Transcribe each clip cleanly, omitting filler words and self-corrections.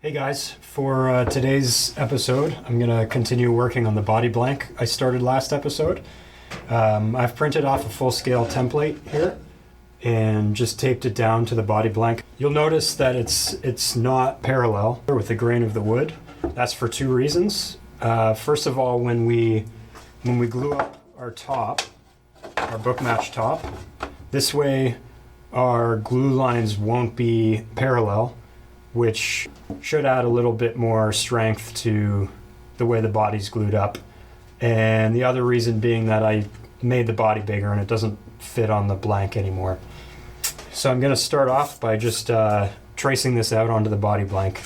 Hey guys, for today's episode, I'm going to continue working on the body blank I started last episode. I've printed off a full-scale template here and just taped it down to the body blank. You'll notice that it's not parallel with the grain of the wood. That's for two reasons. First of all, when we glue up our top, our bookmatch top, this way our glue lines won't be parallel, which should add a little bit more strength to the way the body's glued up. And the other reason being that I made the body bigger and it doesn't fit on the blank anymore. So I'm going to start off by just tracing this out onto the body blank.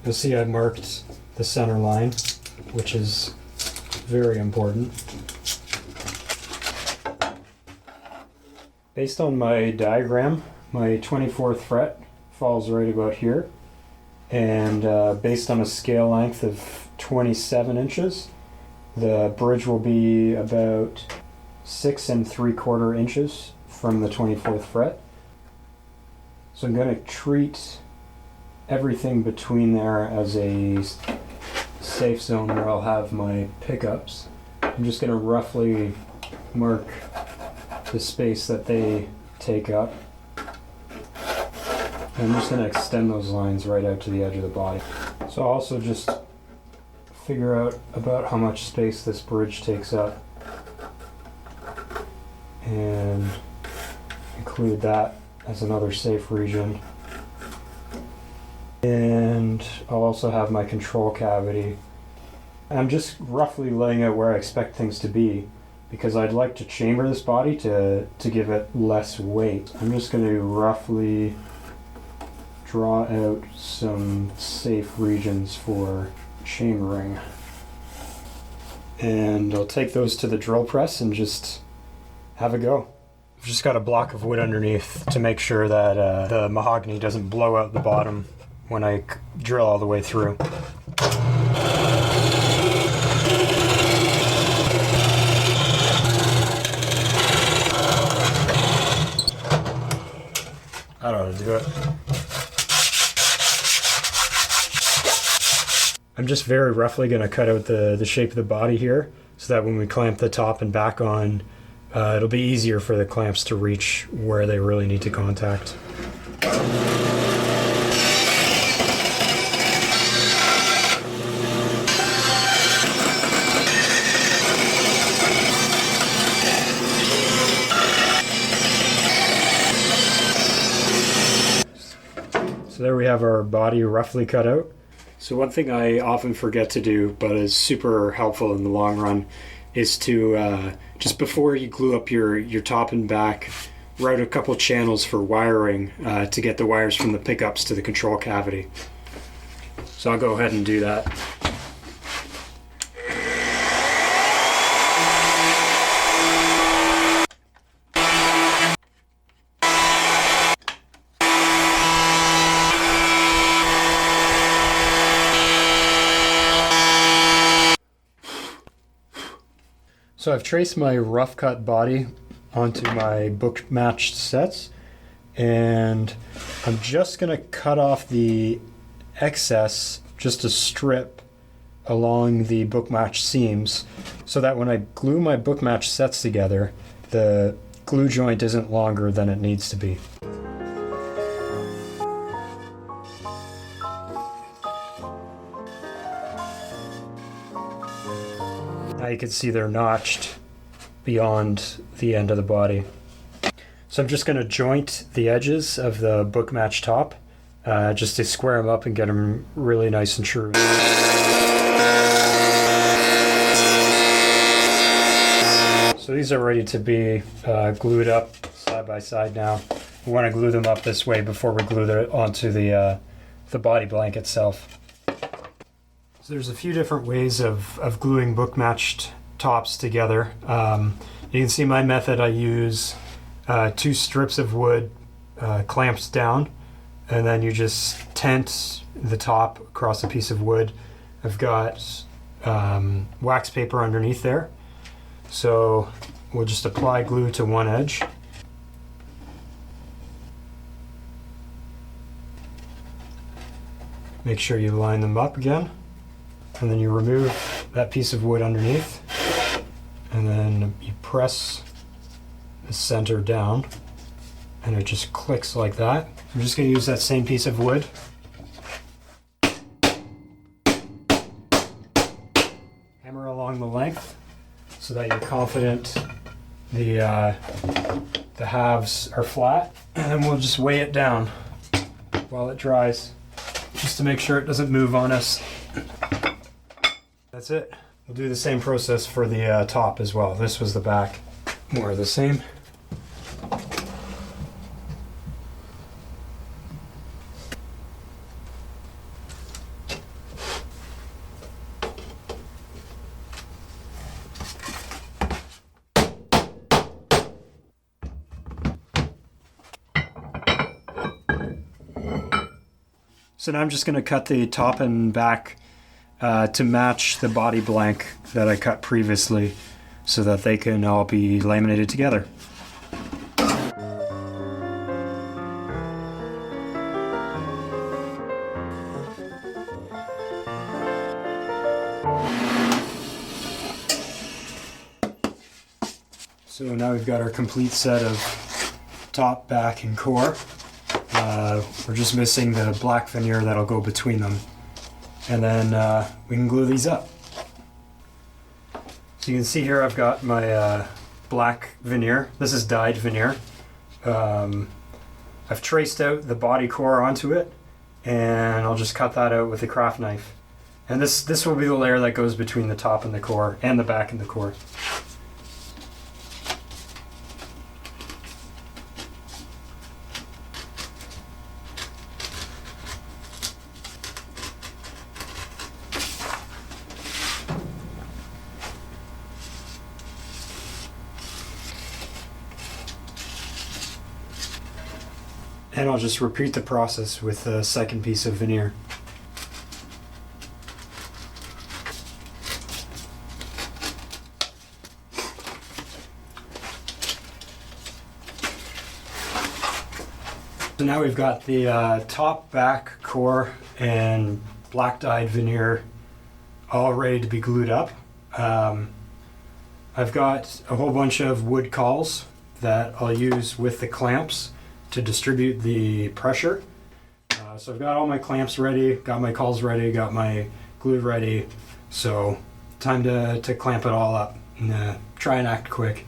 You'll see I marked the center line, which is very important. Based on my diagram, my 24th fret falls right about here, and based on a scale length of 27 inches, the bridge will be about 6 3/4 inches from the 24th fret. So I'm going to treat everything between there as a safe zone where I'll have my pickups. I'm just going to roughly mark the space that they take up. And I'm just going to extend those lines right out to the edge of the body. So I'll also just figure out about how much space this bridge takes up and include that as another safe region. And I'll also have my control cavity. I'm just roughly laying out where I expect things to be because I'd like to chamber this body to give it less weight. I'm just going to roughly draw out some safe regions for chambering. And I'll take those to the drill press and just have a go. I've just got a block of wood underneath to make sure that the mahogany doesn't blow out the bottom when I drill all the way through. I don't know how to do it. I'm just very roughly going to cut out the shape of the body here so that when we clamp the top and back on, it'll be easier for the clamps to reach where they really need to contact. So there we have our body roughly cut out. So one thing I often forget to do, but is super helpful in the long run, is to, just before you glue up your top and back, route a couple channels for wiring to get the wires from the pickups to the control cavity. So I'll go ahead and do that. So I've traced my rough cut body onto my book matched sets, and I'm just going to cut off the excess, just a strip along the book match seams, so that when I glue my book match sets together, the glue joint isn't longer than it needs to be. Now you can see they're notched beyond the end of the body. So I'm just going to joint the edges of the book match top just to square them up and get them really nice and true. So these are ready to be glued up side by side now. We want to glue them up this way before we glue it onto the body blank itself. So there's a few different ways of gluing book matched tops together. You can see my method. I use 2 strips of wood clamped down and then you just tent the top across a piece of wood. I've got wax paper underneath there, so we'll just apply glue to one edge. Make sure you line them up again, and then you remove that piece of wood underneath, and then you press the center down, and it just clicks like that. I'm just going to use that same piece of wood. Hammer along the length so that you're confident the halves are flat, and then we'll just weigh it down while it dries, just to make sure it doesn't move on us. That's it. We'll do the same process for the top as well. This was the back. More of the same. So now I'm just going to cut the top and back to match the body blank that I cut previously, so that they can all be laminated together. So now we've got our complete set of top, back, and core. We're just missing the black veneer that'll go between them. And then we can glue these up. So you can see here I've got my black veneer. This is dyed veneer. I've traced out the body core onto it, and I'll just cut that out with a craft knife. And this will be the layer that goes between the top and the core, and the back and the core. And I'll just repeat the process with the second piece of veneer. So now we've got the top, back, core, and black dyed veneer all ready to be glued up. I've got a whole bunch of wood cauls that I'll use with the clamps to distribute the pressure. So I've got all my clamps ready, got my cauls ready, got my glue ready. So time to clamp it all up and try and act quick.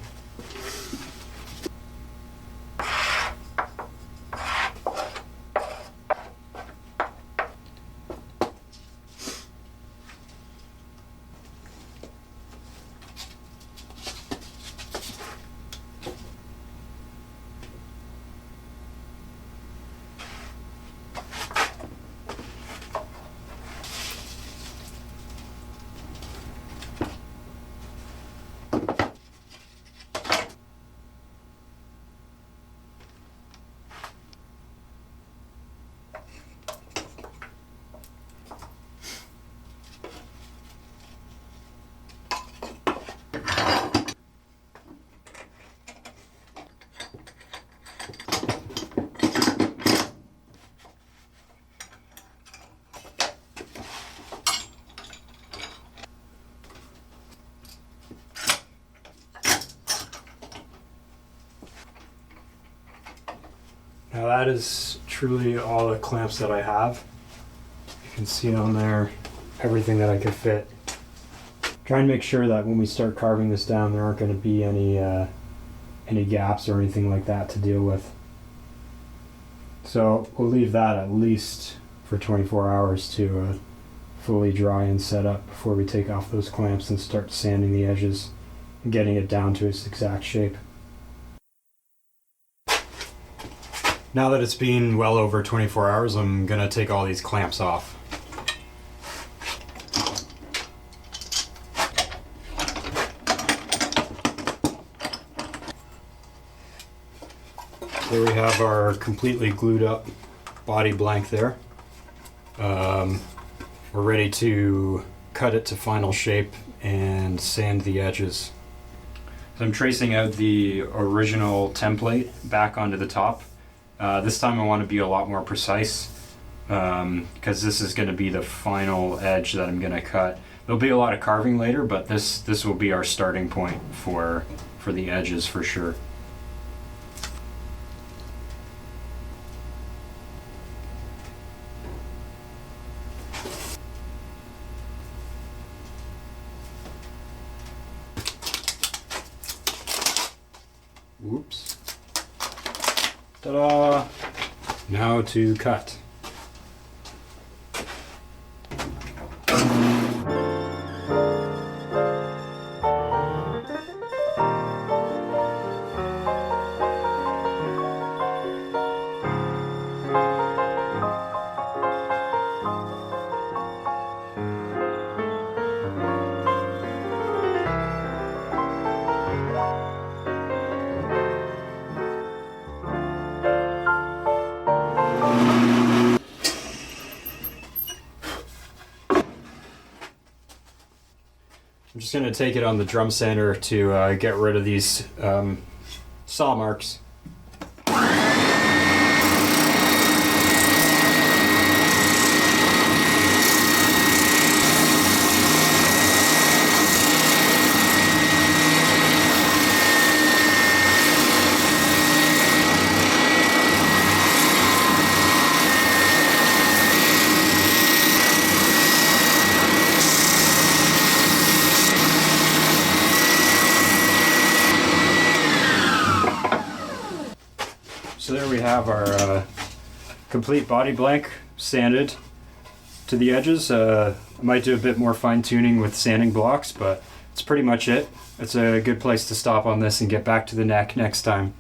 Now that is truly all the clamps that I have. You can see on there everything that I could fit. Try and make sure that when we start carving this down, there aren't going to be any gaps or anything like that to deal with. So we'll leave that at least for 24 hours to fully dry and set up before we take off those clamps and start sanding the edges and getting it down to its exact shape. Now that it's been well over 24 hours, I'm gonna take all these clamps off. There we have our completely glued up body blank there. We're ready to cut it to final shape and sand the edges. So I'm tracing out the original template back onto the top. This time I want to be a lot more precise because this is going to be the final edge that I'm going to cut. There'll be a lot of carving later, but this will be our starting point for the edges for sure. Whoops. Ta-da! Now to cut. I'm just going to take it on the drum sander to get rid of these saw marks. So there we have our complete body blank sanded to the edges. I might do a bit more fine tuning with sanding blocks, but it's pretty much it. It's a good place to stop on this and get back to the neck next time.